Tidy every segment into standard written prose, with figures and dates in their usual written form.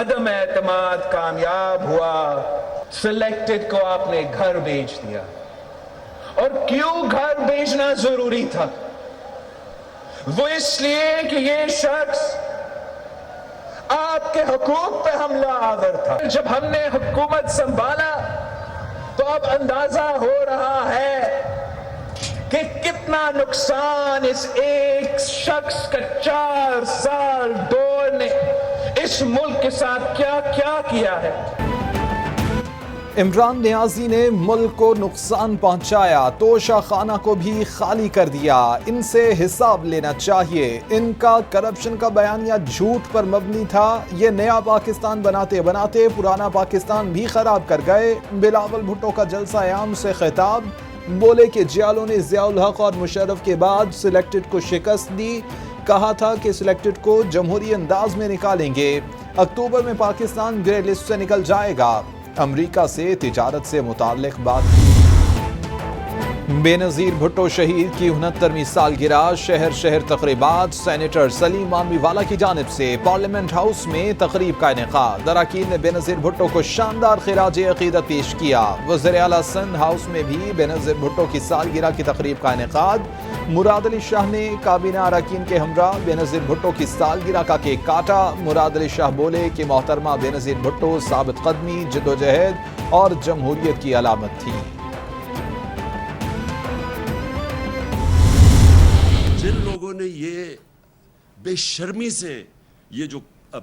عدم اعتماد کامیاب ہوا، سلیکٹڈ کو آپ نے گھر بھیج دیا. اور کیوں گھر بھیجنا ضروری تھا؟ وہ اس لیے کہ یہ شخص آپ کے حقوق پہ حملہ آور تھا. جب ہم نے حکومت سنبھالا تو اب اندازہ ہو رہا ہے کہ کتنا نقصان اس ایک شخص کا 4 سال دور نے اس ملک کے ساتھ کیا کیا کیا ہے. عمران نیازی نے ملک کو نقصان پہنچایا، توشہ خانہ کو بھی خالی کر دیا. ان سے حساب لینا چاہیے. ان کا کرپشن کا بیانیہ جھوٹ پر مبنی تھا. یہ نیا پاکستان بناتے بناتے پرانا پاکستان بھی خراب کر گئے. بلاول بھٹو کا جلسہ عام سے خطاب، بولے کہ جیالوں نے ضیاء الحق اور مشرف کے بعد سلیکٹڈ کو شکست دی. کہا تھا کہ سلیکٹڈ کو جمہوری انداز میں نکالیں گے. اکتوبر میں پاکستان گرے لسٹ سے نکل جائے گا. امریکہ سے تجارت سے متعلق بات. بے نظیر بھٹو شہید کی 69ویں سالگرہ، شہر شہر تقریبات. سینیٹر سلیم مانوی والا کی جانب سے پارلیمنٹ ہاؤس میں تقریب کا انعقاد. اراکین نے بے نظیر بھٹو کو شاندار خراج عقیدت پیش کیا. وزیر اعلیٰ سندھ ہاؤس میں بھی بے نظیر بھٹو کی سالگرہ کی تقریب کا انعقاد. مراد علی شاہ نے کابینہ اراکین کے ہمراہ بے نظیر بھٹو کی سالگرہ کا کیک کاٹا. مراد علی شاہ بولے کہ محترمہ بے نظیر بھٹو ثابت قدمی، جدوجہد اور جمہوریت کی علامت تھی. جن لوگوں نے یہ بے شرمی سے یہ جو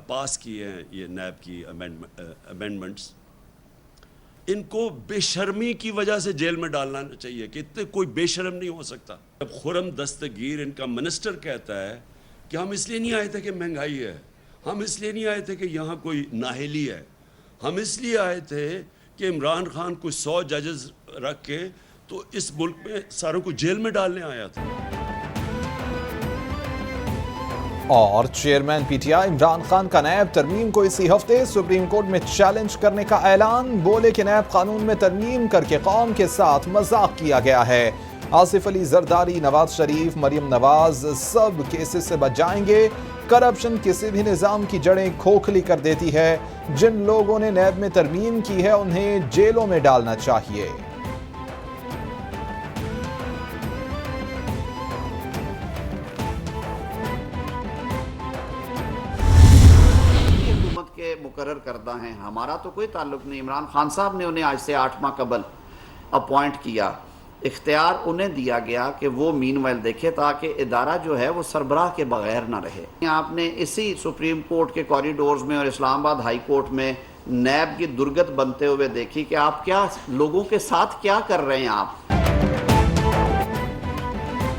پاس کیے ہیں یہ نیب کی امینڈمنٹس، ان کو بے شرمی کی وجہ سے جیل میں ڈالنا چاہیے کہ اتنے کوئی بے شرم نہیں ہو سکتا. جب خرم دستگیر ان کا منسٹر کہتا ہے کہ ہم اس لیے نہیں آئے تھے کہ مہنگائی ہے، ہم اس لیے نہیں آئے تھے کہ یہاں کوئی نااہلی ہے، ہم اس لیے آئے تھے کہ عمران خان کو 100 ججز رکھ کے تو اس ملک میں ساروں کو جیل میں ڈالنے آیا تھا. اور chairman P T I Imran Khan کا نیب ترمیم کو اسی ہفتے سپریم کورٹ میں چیلنج کرنے کا اعلان. بولے کہ نیب قانون میں ترمیم کر کے قوم کے ساتھ مذاق کیا گیا ہے. آصف علی زرداری، نواز شریف، مریم نواز سب کیسز سے بچ جائیں گے. کرپشن کسی بھی نظام کی جڑیں کھوکھلی کر دیتی ہے. جن لوگوں نے نیب میں ترمیم کی ہے انہیں جیلوں میں ڈالنا چاہیے. کے مقرر کردہ ہیں، ہمارا تو کوئی تعلق نہیں. عمران خان صاحب نے انہیں آج سے 8 ماہ قبل اپوائنٹ کیا. اختیار انہیں دیا گیا کہ وہ مین ویل دیکھے تاکہ ادارہ جو ہے وہ سربراہ کے بغیر نہ رہے. آپ نے اسی سپریم کورٹ کے کوریڈورز میں اور اسلام آباد ہائی کورٹ میں نیب کی درگت بنتے ہوئے دیکھی کہ آپ کیا لوگوں کے ساتھ کیا کر رہے ہیں. آپ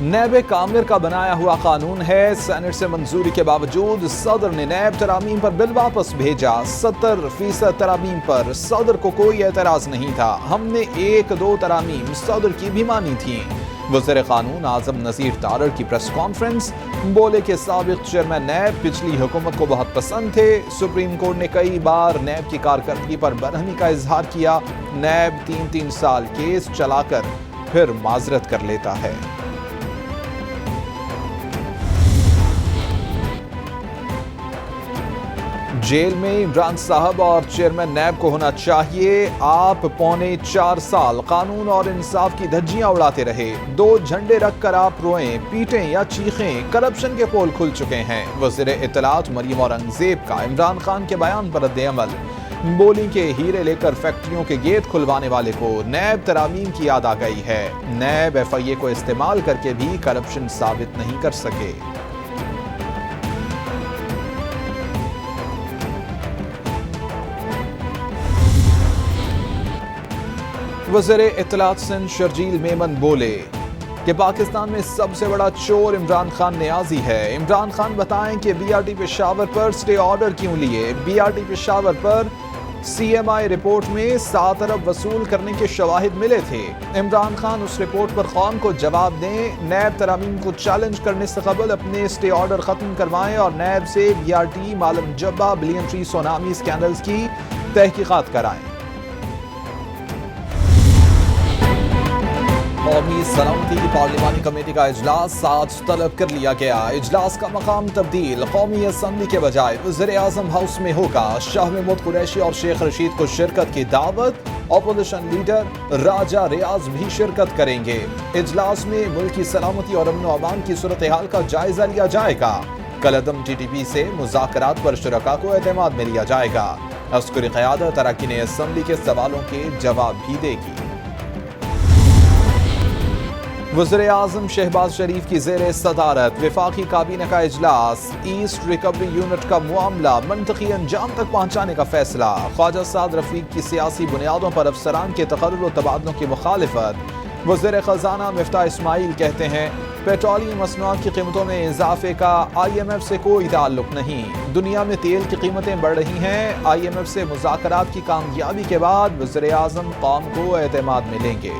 نیب کامر کا بنایا ہوا قانون ہے. سینٹ سے منظوری کے باوجود صدر نے نیب ترامیم پر بل واپس بھیجا. 70% ترامیم پر صدر کو کوئی اعتراض نہیں تھا. ہم نے 1-2 ترامیم صدر کی بھی مانی تھیں. وزیر قانون اعظم نذیر تارڑ کی پریس کانفرنس، بولے کہ سابق چیئرمین نیب پچھلی حکومت کو بہت پسند تھے. سپریم کورٹ نے کئی بار نیب کی کارکردگی پر برہمی کا اظہار کیا. نیب 3 سال کیس چلا کر پھر معذرت کر لیتا ہے. جیل میں عمران صاحب اور چیئرمین نیب کو ہونا چاہیے. آپ 3.25 سال قانون اور انصاف کی دھجیاں اڑاتے رہے. 2 جھنڈے رکھ کر آپ روئیں، پیٹیں یا چیخیں، کرپشن کے پول کھل چکے ہیں. وزیر اطلاعات مریم اورنگزیب کا عمران خان کے بیان پر رد عمل. بولی کہ ہیرے لے کر فیکٹریوں کے گیٹ کھلوانے والے کو نیب ترامیم کی یاد آ گئی ہے. نیب FIA کو استعمال کر کے بھی کرپشن ثابت نہیں کر سکے. وزیر اطلاعات سندھ شرجیل میمن بولے کہ پاکستان میں سب سے بڑا چور عمران خان نیازی ہے. عمران خان بتائیں کہ BRT پشاور پر سٹے آرڈر کیوں لیے. BRT پشاور پر CMI رپورٹ میں 7 ارب وصول کرنے کے شواہد ملے تھے. عمران خان اس رپورٹ پر قوم کو جواب دیں. نیب ترامیم کو چیلنج کرنے سے قبل اپنے سٹے آرڈر ختم کروائیں اور نیب سے BRT مالم Jabba billion tree tsunami scandals کی تحقیقات کرائیں. قومی سلامتی کی پارلیمانی کمیٹی کا اجلاس آج طلب کر لیا گیا. اجلاس کا مقام تبدیل قومی اسمبلی کے بجائے وزیر اعظم ہاؤس میں ہوگا. شاہ محمود قریشی اور شیخ رشید کو شرکت کی دعوت. اپوزیشن لیڈر راجہ ریاض بھی شرکت کریں گے. اجلاس میں ملکی سلامتی اور امن و امان کی صورتحال کا جائزہ لیا جائے گا. کالعدم ٹی ٹی پی سے مذاکرات پر شرکاء کو اعتماد میں لیا جائے گا. عسکری قیادت اراکین اسمبلی کے سوالوں کے جواب بھی دے گی. وزیر اعظم شہباز شریف کی زیر صدارت وفاقی کابینہ کا اجلاس. ایسٹ ریکوری یونٹ کا معاملہ منطقی انجام تک پہنچانے کا فیصلہ. خواجہ سعد رفیق کی سیاسی بنیادوں پر افسران کے تقرر و تبادلوں کی مخالفت. وزیر خزانہ مفتاح اسماعیل کہتے ہیں پیٹرولیم مصنوعات کی قیمتوں میں اضافے کا آئی ایم ایف سے کوئی تعلق نہیں. دنیا میں تیل کی قیمتیں بڑھ رہی ہیں. آئی ایم ایف سے مذاکرات کی کامیابی کے بعد وزیر اعظم قوم کو اعتماد میں لیں گے.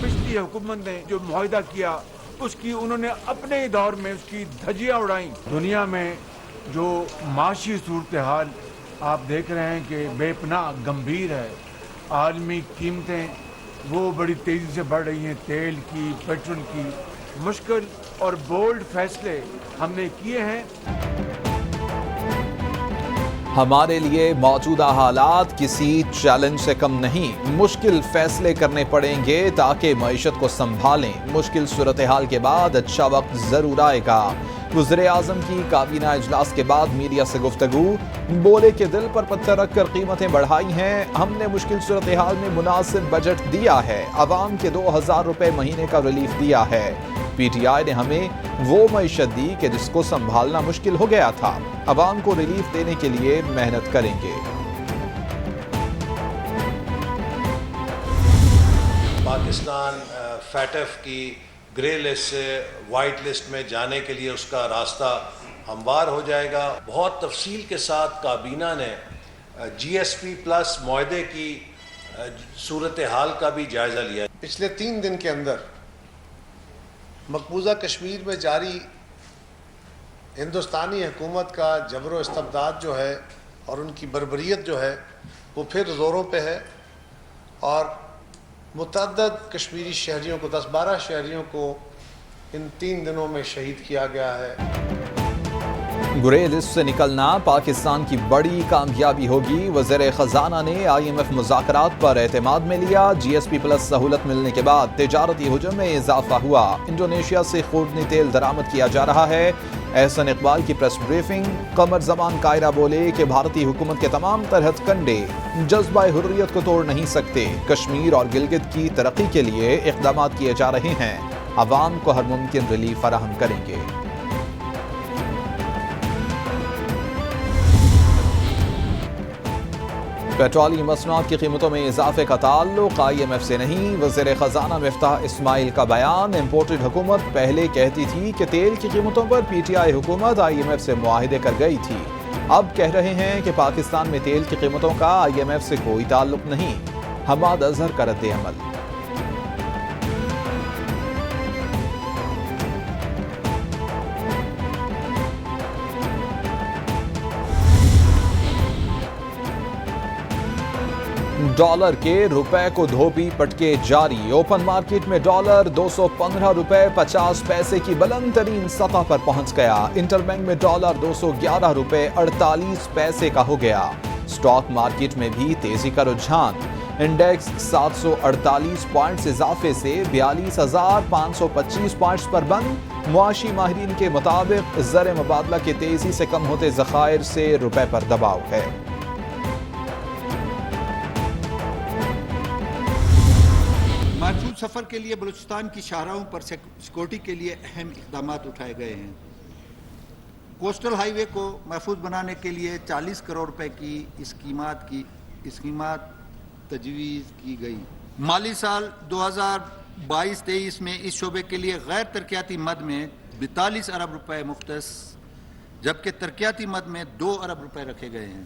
پچھلی حکومت نے جو معاہدہ کیا اس کی انہوں نے اپنے دور میں اس کی دھجیاں اڑائیں. دنیا میں جو معاشی صورتحال آپ دیکھ رہے ہیں کہ بے پناہ گمبھیر ہے. عالمی قیمتیں وہ بڑی تیزی سے بڑھ رہی ہیں, تیل کی, پیٹرول کی. مشکل اور بولڈ فیصلے ہم نے کیے ہیں. ہمارے لیے موجودہ حالات کسی چیلنج سے کم نہیں. مشکل فیصلے کرنے پڑیں گے تاکہ معیشت کو سنبھالیں. مشکل صورتحال کے بعد اچھا وقت ضرور آئے گا. وزیر اعظم کی کابینہ اجلاس کے بعد میڈیا سے گفتگو. بولے کہ دل پر پتھر رکھ کر قیمتیں بڑھائی ہیں. ہم نے مشکل صورتحال میں مناسب بجٹ دیا ہے. عوام کے 2000 روپے مہینے کا ریلیف دیا ہے. پی ٹی آئی نے ہمیں وہ معیشت دی کہ جس کو سنبھالنا مشکل ہو گیا تھا. عوام کو ریلیف دینے کے لیے محنت کریں گے. پاکستان فیٹف کی گرے لسٹ سے وائٹ لسٹ میں جانے کے لیے اس کا راستہ ہموار ہو جائے گا. بہت تفصیل کے ساتھ کابینہ نے جی ایس پی پلس معاہدے کی صورتحال کا بھی جائزہ لیا. پچھلے 3 دن کے اندر مقبوضہ کشمیر میں جاری ہندوستانی حکومت کا جبر و استبداد جو ہے اور ان کی بربریت جو ہے وہ پھر زوروں پہ ہے. اور متعدد کشمیری شہریوں کو 10-12 شہریوں کو ان 3 دنوں میں شہید کیا گیا ہے. گرے لسٹ سے نکلنا پاکستان کی بڑی کامیابی ہوگی. وزیر خزانہ نے آئی ایم ایف مذاکرات پر اعتماد میں لیا. جی ایس پی پلس سہولت ملنے کے بعد تجارتی حجم میں اضافہ ہوا. انڈونیشیا سے خوردنی تیل درآمد کیا جا رہا ہے. احسن اقبال کی پریس بریفنگ. قمر زمان قائرہ بولے کہ بھارتی حکومت کے تمام تر ہتھ کنڈے جذبہ حریت کو توڑ نہیں سکتے. کشمیر اور گلگت کی ترقی کے لیے اقدامات کیے جا رہے ہیں. عوام کو ہر ممکن ریلیف فراہم کریں گے. پیٹرولیم مصنوعات کی قیمتوں میں اضافے کا تعلق آئی ایم ایف سے نہیں. وزیر خزانہ مفتاح اسماعیل کا بیان. امپورٹڈ حکومت پہلے کہتی تھی کہ تیل کی قیمتوں پر پی ٹی آئی حکومت آئی ایم ایف سے معاہدے کر گئی تھی. اب کہہ رہے ہیں کہ پاکستان میں تیل کی قیمتوں کا آئی ایم ایف سے کوئی تعلق نہیں. حماد اظہر کا رد عمل. ڈالر کے روپے کو دھوبی پٹکے جاری. اوپن مارکیٹ میں ڈالر 215 روپے 50 پیسے کی بلند ترین سطح پر پہنچ گیا. انٹر بینک میں ڈالر 211 روپے 48 پیسے کا ہو گیا. سٹاک مارکیٹ میں بھی تیزی کا رجحان. انڈیکس 748 پوائنٹس اضافے سے 42,525 پوائنٹس پر بند. معاشی ماہرین کے مطابق زر مبادلہ کے تیزی سے کم ہوتے ذخائر سے روپے پر دباؤ ہے. محفوظ سفر کے لیے بلوچستان کی شاہراہوں پر سیکورٹی کے لیے اہم اقدامات اٹھائے گئے ہیں. کوسٹل ہائی وے کو محفوظ بنانے کے لیے 40 کروڑ روپے کی اسکیمات تجویز کی گئی. مالی سال 2022-23 میں اس شعبے کے لیے غیر ترقیاتی مد میں 42 ارب روپے مختص جبکہ ترقیاتی مد میں 2 ارب روپے رکھے گئے ہیں.